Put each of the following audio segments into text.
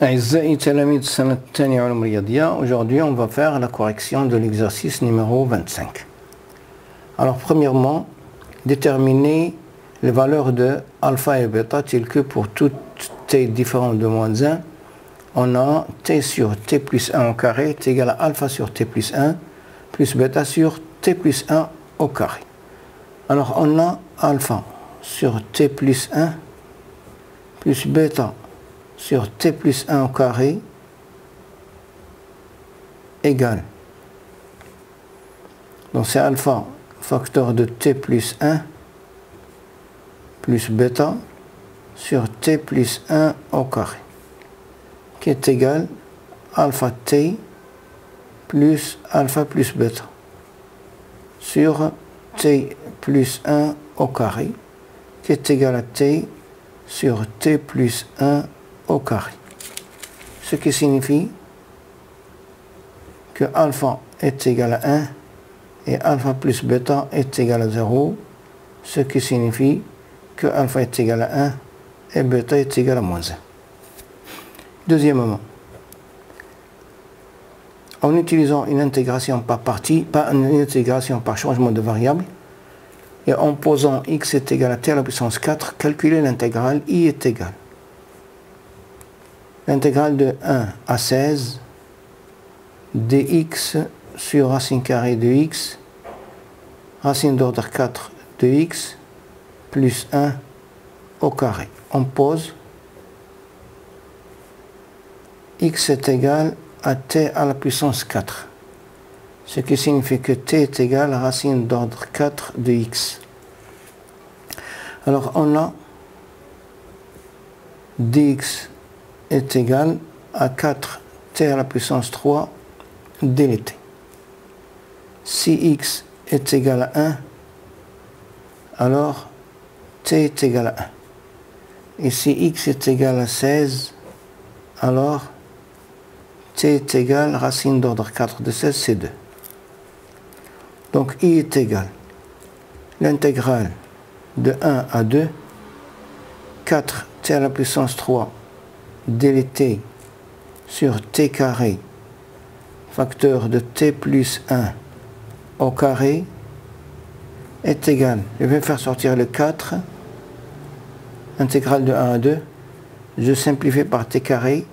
أعزائي تلاميذ السنة الثانية علوم رياضية. Aujourd'hui on va faire la correction de l'exercice numéro 25. Alors premièrement, déterminer les valeurs de alpha et bêta telles que pour toutes t différentes de moins 1, on a t sur t plus 1 au carré est égal à alpha sur t plus 1 plus bêta sur t plus 1 au carré. Alors on a alpha sur t plus 1 plus bêta sur t plus 1 au carré égale. Donc c'est alpha facteur de t plus 1 plus bêta sur t plus 1 au carré qui est égal alpha t plus alpha plus bêta sur t plus 1 au carré qui est égal à t sur t plus 1 au carré. Ce qui signifie que alpha est égal à 1 et alpha plus bêta est égal à 0, ce qui signifie que alpha est égal à 1 et bêta est égal à moins 1. Deuxièmement, en utilisant une intégration par partie, pas une intégration par changement de variable, et en posant x est égal à t à la puissance 4, calculer l'intégrale i est égal. L'intégrale de 1 à 16 dx sur racine carrée de x, racine d'ordre 4 de x, plus 1 au carré. On pose x est égal à t à la puissance 4, ce qui signifie que t est égal à racine d'ordre 4 de x. Alors on a dx est égal à 4t à la puissance 3 ddt. Si x est égal à 1, alors t est égal à 1. Et si x est égal à 16, alors t est égal à racine d'ordre 4 de 16, c'est 2. Donc i est égal l'intégrale de 1 à 2, 4t à la puissance 3 ddt sur t carré facteur de t plus 1 au carré est égal, je vais faire sortir le 4, intégrale de 1 à 2, je simplifie par t carré,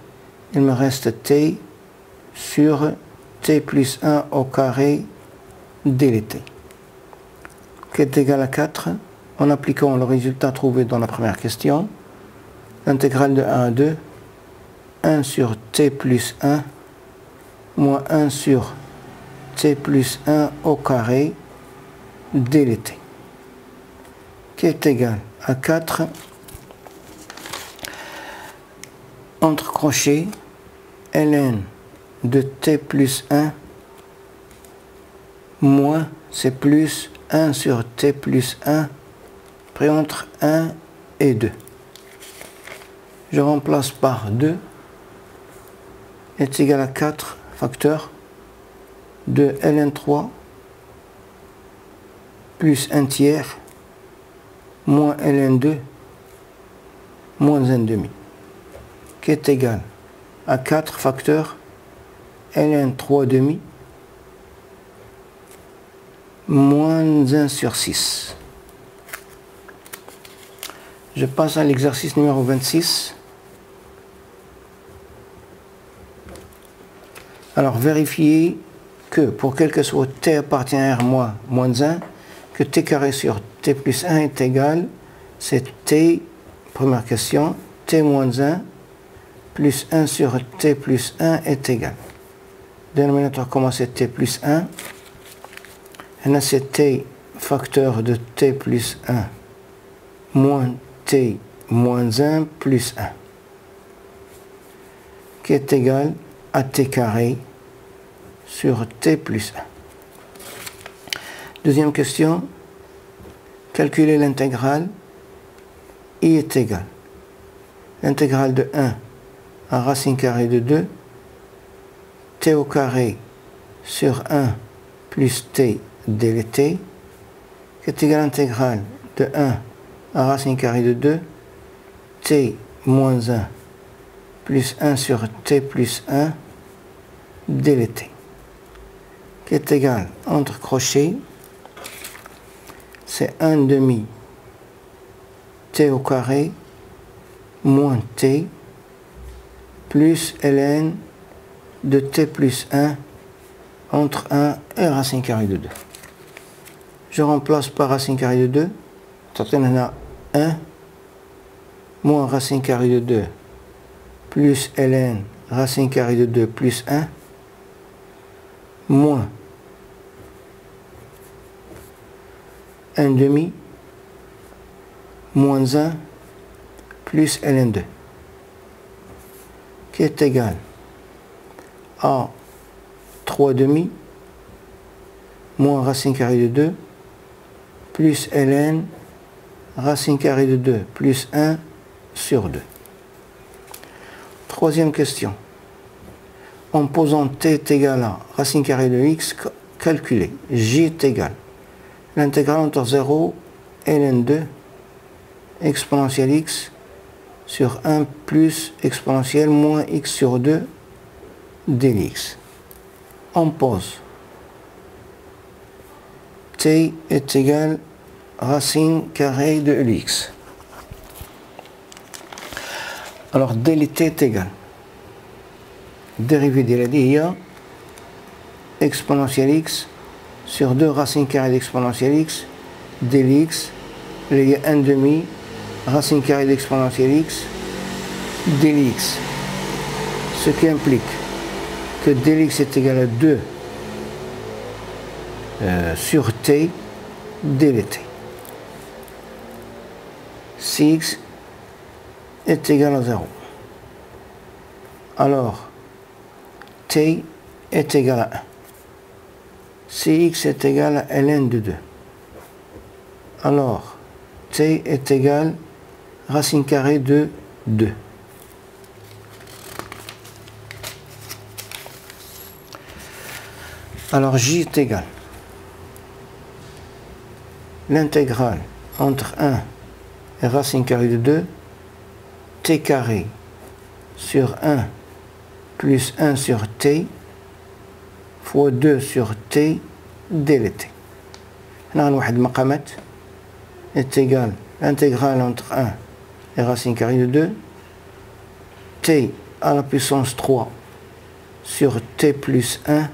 il me reste t sur t plus 1 au carré ddt, qui est égal à 4, en appliquant le résultat trouvé dans la première question, l'intégrale de 1 à 2, 1 sur t plus 1 moins 1 sur t plus 1 au carré ddt, qui est égal à 4 entre crochets ln de t plus 1 moins c'est plus 1 sur t plus 1 pris entre 1 et 2. Je remplace par 2 est égal à 4 facteur de ln3 plus 1 tiers moins ln2 moins 1 demi, qui est égal à 4 facteur ln3 demi moins 1 sur 6. Je passe à l'exercice numéro 26. Alors vérifiez que pour quel que soit t appartient à r moins 1, que t carré sur t plus 1 est égal, c'est t, première question, t moins 1 plus 1 sur t plus 1 est égal. Dénominateur commun c'est t plus 1, et là c'est t facteur de t plus 1 moins t moins 1 plus 1, qui est égal à t carré sur t plus 1. Deuxième question, calculer l'intégrale i est égal. L'intégrale de 1 à racine carrée de 2, t au carré sur 1 plus t ddt, qui est égal à l'intégrale de 1 à racine carrée de 2, t moins 1 plus 1 sur t plus 1 ddt, qui est égal, entre crochets, c'est 1 demi t au carré moins t plus ln de t plus 1 entre 1 et racine carrée de 2. Je remplace par racine carrée de 2, on a 1 moins racine carrée de 2 plus ln racine carrée de 2 plus 1 moins 1 demi moins 1 plus ln2, qui est égal à 3 demi moins racine carrée de 2 plus ln racine carrée de 2 plus 1 sur 2. Troisième question. En posant t est égal à racine carrée de x, calculer j est égal l'intégrale entre 0 et ln2 exponentielle x sur 1 plus exponentielle moins x sur 2 dx. On pose t est égal racine carrée de lx. Alors dlt est égal dérivée de la exponentielle x sur 2 racine carrée d'exponentielle x dlx, il y a 1 demi racine carrée d'exponentielle x dlx, ce qui implique que dlx est égal à 2 sur t dlt. Si x est égal à 0, alors t est égal à 1. Si x est égal à ln de 2, alors t est égal racine carrée de 2. Alors j est égal l'intégrale entre 1 et racine carrée de 2 t carré sur 1 plus 1 sur t fois 2 sur t dlt. Là, on a un maqamat est égal l'intégrale entre 1 et racine carrée de 2 t à la puissance 3 sur t plus 1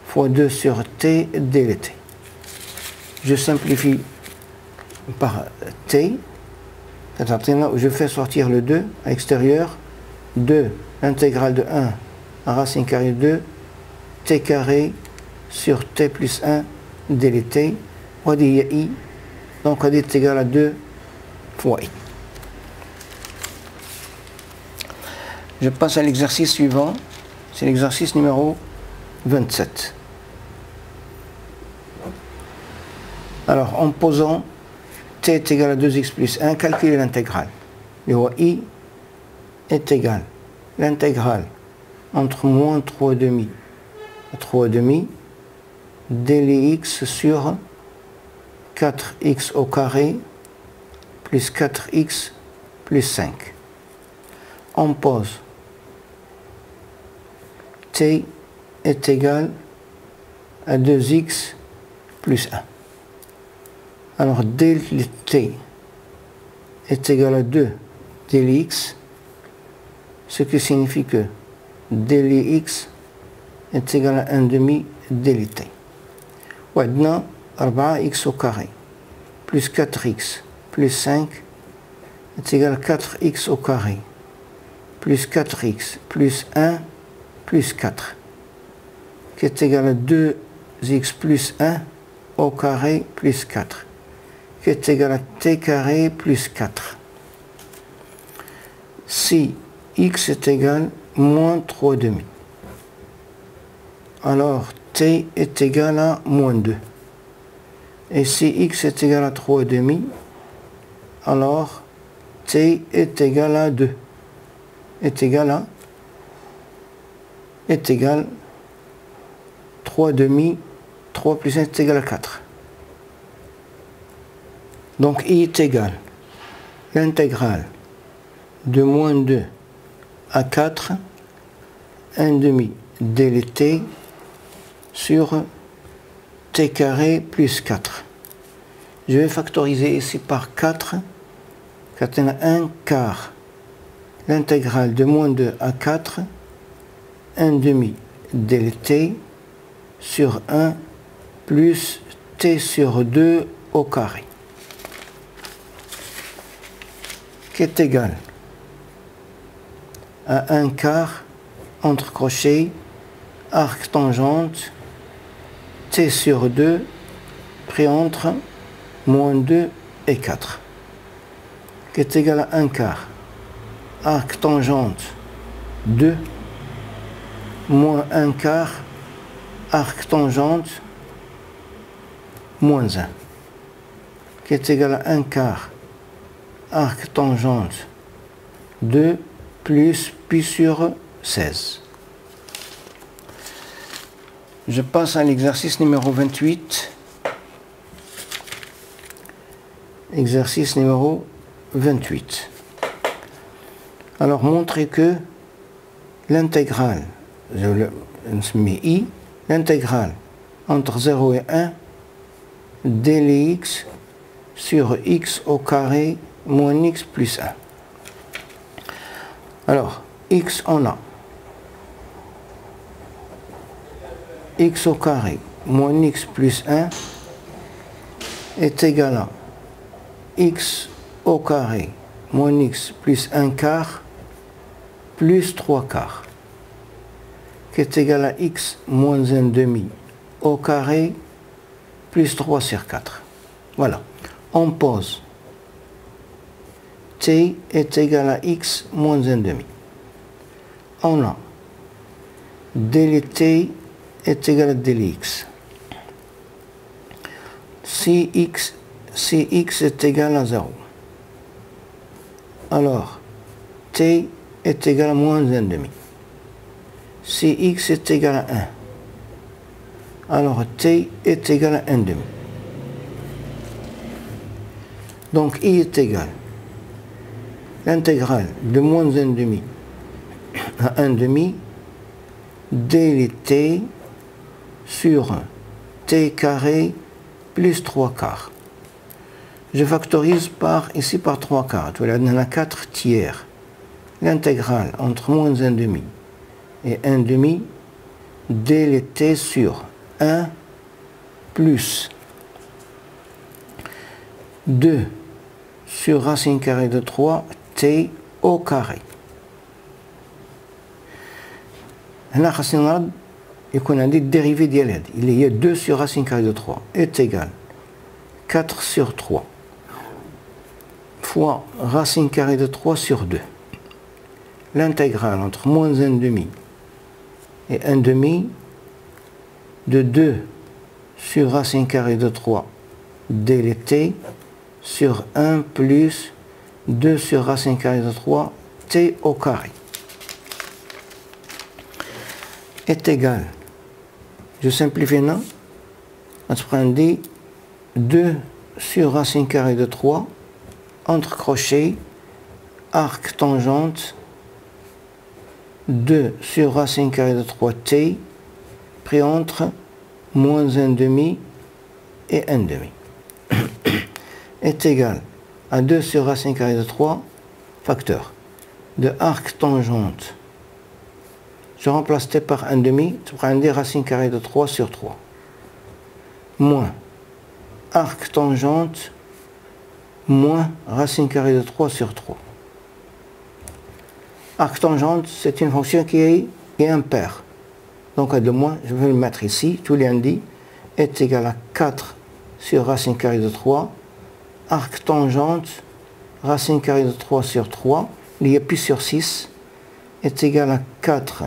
fois 2 sur t dlt. Je simplifie par t, je fais sortir le 2 à l'extérieur, 2 l'intégrale de 1 à racine carrée de 2 t carré sur t plus 1 dlt, on dit i, donc on dit est égal à 2 fois i. Je passe à l'exercice suivant, c'est l'exercice numéro 27. Alors, en posant t est égal à 2x plus 1, calculer l'intégrale. Le i est égal l'intégrale entre moins 3,5 et 3,5 dlx sur 4x au carré plus 4x plus 5. On pose t est égal à 2x plus 1. Alors dlt est égal à 2 dlx, ce qui signifie que dlx est égal à 1 demi dlt. Maintenant, 4x au carré plus 4x plus 5 est égal à 4x au carré plus 4x plus 1 plus 4, qui est égal à 2x plus 1 au carré plus 4, qui est égal à t carré plus 4. Si x est égal à moins 3,5, alors t est égal à moins 2. Et si x est égal à 3,5, alors t est égal à 2. Est égal à 3,5, 3 plus 1 est égal à 4. Donc i est égal l'intégrale de moins 2 A4, 1 demi délité sur t carré plus 4. Je vais factoriser ici par 4. 4 a 1 quart. L'intégrale de moins 2 à 4, 1 demi délité sur 1 plus t sur 2 au carré, qui est égal à 1 quart entre crochets, arc tangente, t sur 2 pris entre moins 2 et 4, qui est égal à 1 quart arc tangente 2 moins 1 quart arc tangente moins 1, qui est égal à 1 quart arc tangente 2 plus pi sur 16. Je passe à l'exercice numéro 28. Exercice numéro 28. Alors, montrer que l'intégrale, je mets I, l'intégrale entre 0 et 1 dx sur x au carré moins x plus 1. Alors, x on a x au carré moins x plus 1 est égal à x au carré moins x plus 1 quart plus 3 quarts, qui est égal à x moins 1 demi au carré plus 3 sur 4. Voilà. On pose t est égal à x moins 1 demi. On a ddt est égal à dx. Si x est égal à 0, alors t est égal à moins 1 demi. Si x est égal à 1, alors t est égal à 1 demi. Donc I est égal à l'intégrale de moins 1 demi à 1 demi ddt sur t carré plus 3 quarts. Je factorise ici par 3 quarts. Tu vois, on a 4 tiers. L'intégrale entre moins 1 demi et 1 demi ddt sur 1 plus 2 sur racine carrée de 3 t au carré. هنا خاصني نرد يكون عندي الديريفي ديال هاد اللي هي 2 sur racine carrée de 3 est égal 4 sur 3 fois racine carrée de 3 sur 2. L'intégrale entre moins 1 demi et 1 demi de 2 sur racine carrée de 3 ddt sur 1 plus 2 sur racine carrée de 3 t au carré est égal, je simplifie maintenant, on se prend 2 sur racine carrée de 3 entre crochets, arc tangente 2 sur racine carrée de 3 t pris entre moins 1 demi et 1 demi est égal à 2 sur racine carrée de 3 facteur de arc tangente. Je remplace t par 1 demi, tu prends des racine carrée de 3 sur 3 moins arc tangente moins racine carrée de 3 sur 3. Arc tangente, c'est une fonction qui est impaire. Donc, de moins, je vais le mettre ici. Tout l'indice est égal à 4 sur racine carrée de 3. Arc tangente, racine carrée de 3 sur 3, lié pi sur 6, est égal à 4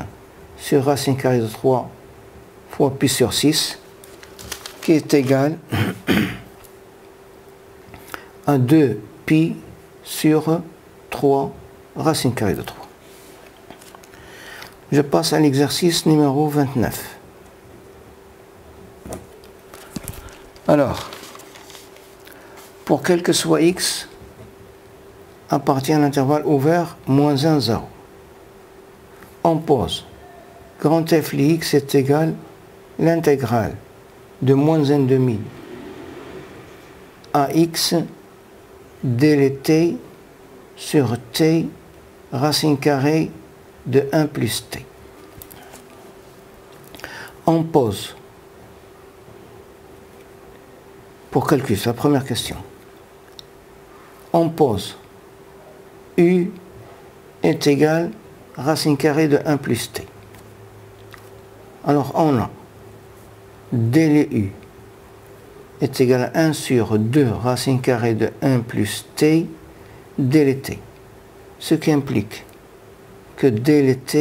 sur racine carrée de 3 fois pi sur 6, qui est égal à 2 pi sur 3 racine carrée de 3. Je passe à l'exercice numéro 29. Alors, pour quel que soit x, appartient à l'intervalle ouvert moins 1, 0. on pose grand f x est égal l'intégrale de moins 1/2 ax dlt sur t racine carrée de 1 plus t. On pose, pour calculer, c'est la première question, on pose u est égal racine carrée de 1 plus t. Alors on a dlu est égal à 1 sur 2 racine carrée de 1 plus t dlt, ce qui implique que dlt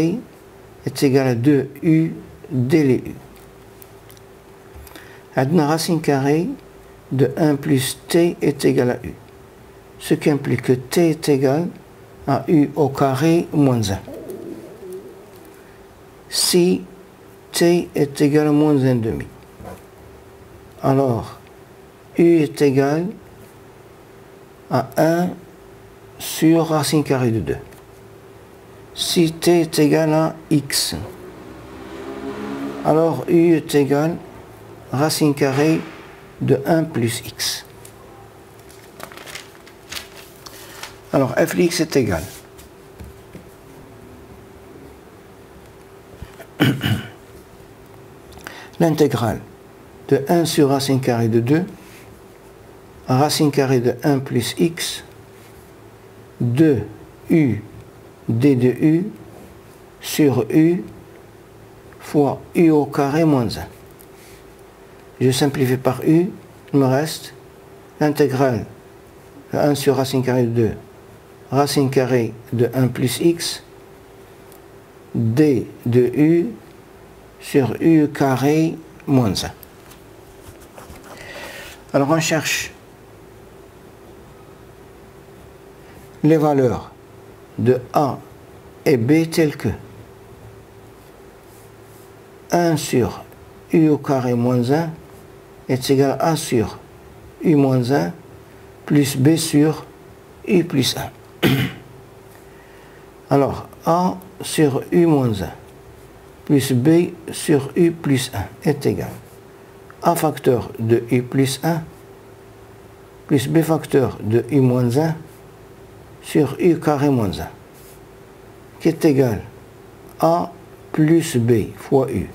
est égal à 2u dlu. La racine carrée de 1 plus t est égal à u, ce qui implique que t est égal à u au carré moins 1. Si t est égal à moins 1/2, alors u est égal à 1 sur racine carrée de 2. Si t est égal à x, alors u est égal à racine carrée de 1 plus x. Alors f de x est égal l'intégrale de 1 sur racine carrée de 2 à racine carrée de 1 plus x de u d de u sur u fois u au carré moins 1. Je simplifie par u, il me reste l'intégrale de 1 sur racine carrée de 2 racine carrée de 1 plus x d de u sur u carré moins 1. Alors on cherche les valeurs de a et b telles que 1 sur u au carré moins 1 est égal à a sur u moins 1 plus b sur u plus 1. Alors a sur u moins 1 plus b sur u plus 1 est égal a facteur de u plus 1 plus b facteur de u moins 1 sur u carré moins 1, qui est égal a plus b fois u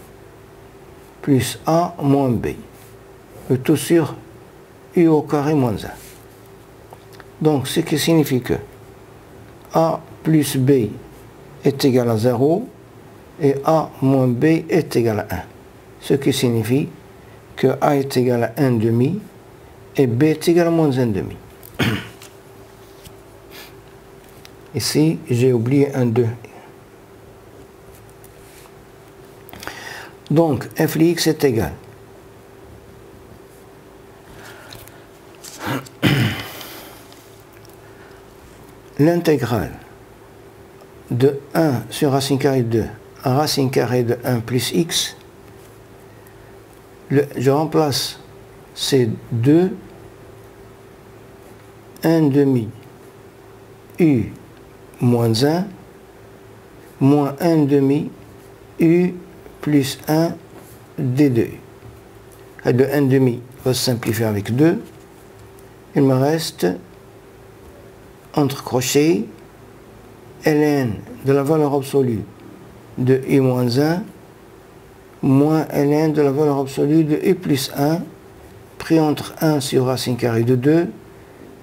plus a moins b, le tout sur u au carré moins 1. Donc ce qui signifie que a plus b est égal à 0 et a moins b est égal à 1. Ce qui signifie que a est égal à 1/2 et b est égal à moins 1/2. Ici, j'ai oublié un 2. Donc, f de x est égal l'intégrale de 1 sur racine carrée de 2 à racine carrée de 1 plus x. Je remplace ces 2 1/2 u moins 1 moins 1/2 u plus 1 d de u. Le 1/2 va se simplifier avec 2. Il me reste entre crochets ln de la valeur absolue de u moins 1 moins ln de la valeur absolue de u plus 1 pris entre 1 sur racine carrée de 2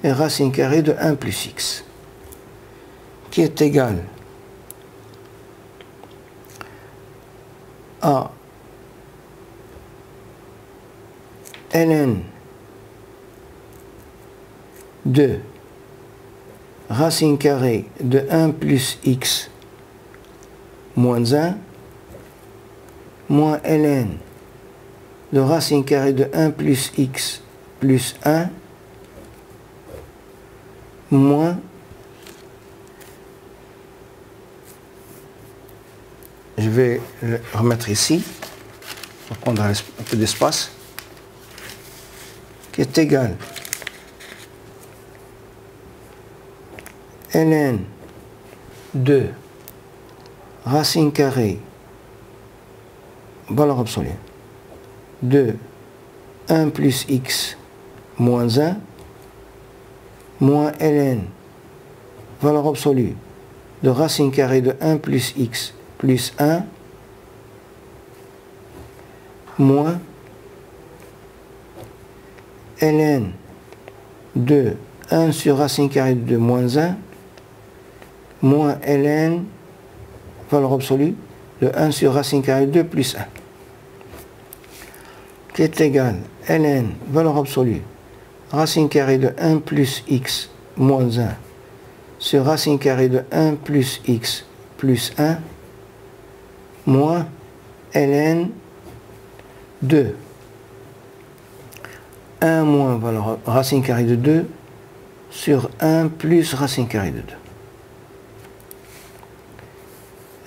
et racine carrée de 1 plus x, qui est égal à ln de racine carrée de 1 plus x moins 1 moins ln de racine carrée de 1 plus x plus 1 moins, je vais le remettre ici pour prendre un peu d'espace, qui est égal ln de racine carrée, valeur absolue, de 1 plus x moins 1, moins ln, valeur absolue, de racine carrée de 1 plus x plus 1, moins ln de 1 sur racine carrée de moins 1, moins ln, valeur absolue, de 1 sur racine carrée de 2 plus 1, qui est égal ln, valeur absolue, racine carrée de 1 plus x moins 1 sur racine carrée de 1 plus x plus 1, moins ln de 1 moins valeur racine carrée de 2 sur 1 plus racine carrée de 2.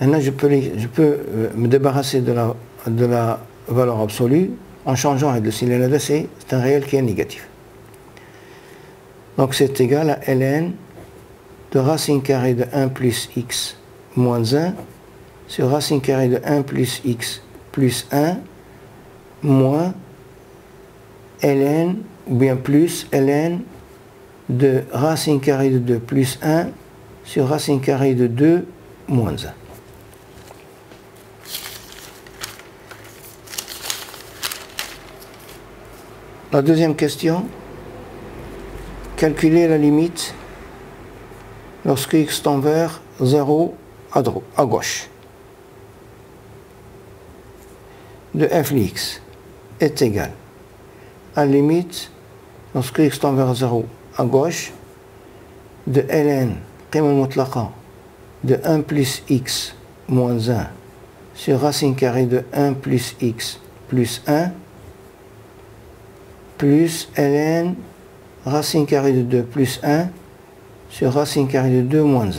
Maintenant, je peux me débarrasser de la valeur absolue en changeant le signe là, c'est un réel qui est négatif. Donc c'est égal à ln de racine carrée de 1 plus x moins 1 sur racine carrée de 1 plus x plus 1 moins ln, ou bien plus ln de racine carrée de 2 plus 1 sur racine carrée de 2 moins 1. La deuxième question, calculer la limite lorsque x tend vers 0 à gauche de f de x est égal à la limite lorsque x tend vers 0 à gauche de ln qima mutlaqa de 1 plus x moins 1 sur racine carrée de 1 plus x plus 1 plus ln racine carrée de 2 plus 1 sur racine carrée de 2 moins 1.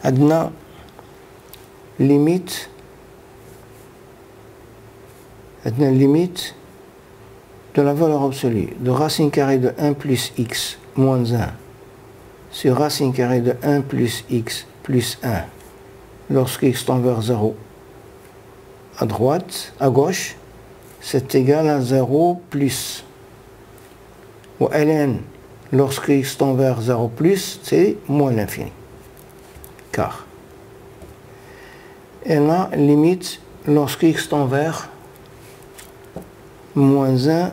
Adna limite de la valeur absolue de racine carrée de 1 plus x moins 1 sur racine carrée de 1 plus x plus 1 lorsque x tend vers 0 à droite, à gauche, c'est égal à 0 plus. Ou ln, lorsque x tend vers 0 plus, c'est moins l'infini. Car. Et là, limite, lorsque x tend vers moins 1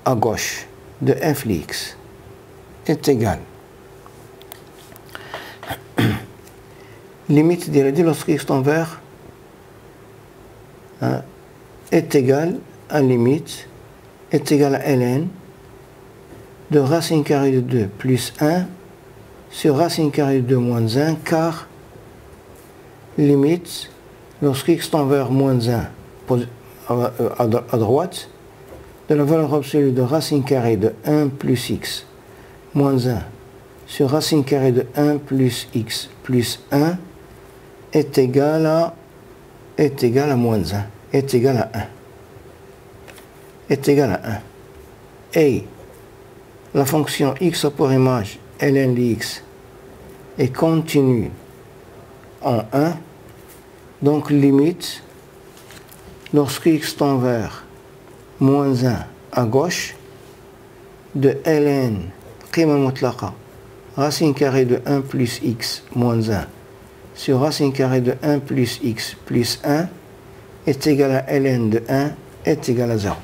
à gauche de f de x est égal. Limite dit lorsque x tend vers est égal à limite est égal à ln de racine carrée de 2 plus 1 sur racine carrée de 2 moins 1 car limite lorsque x tend vers moins 1 à droite de la valeur absolue de racine carrée de 1 plus x moins 1 sur racine carrée de 1 plus x plus 1 est égal à moins 1, est égal à 1. Est égal à 1. Et la fonction x a pour image ln de x est continue en 1, donc limite lorsque x tend vers moins 1 à gauche de ln qima mutlaqa racine carrée de 1 plus x moins 1 sur racine carrée de 1 plus x plus 1 est égal à ln de 1 est égal à 0.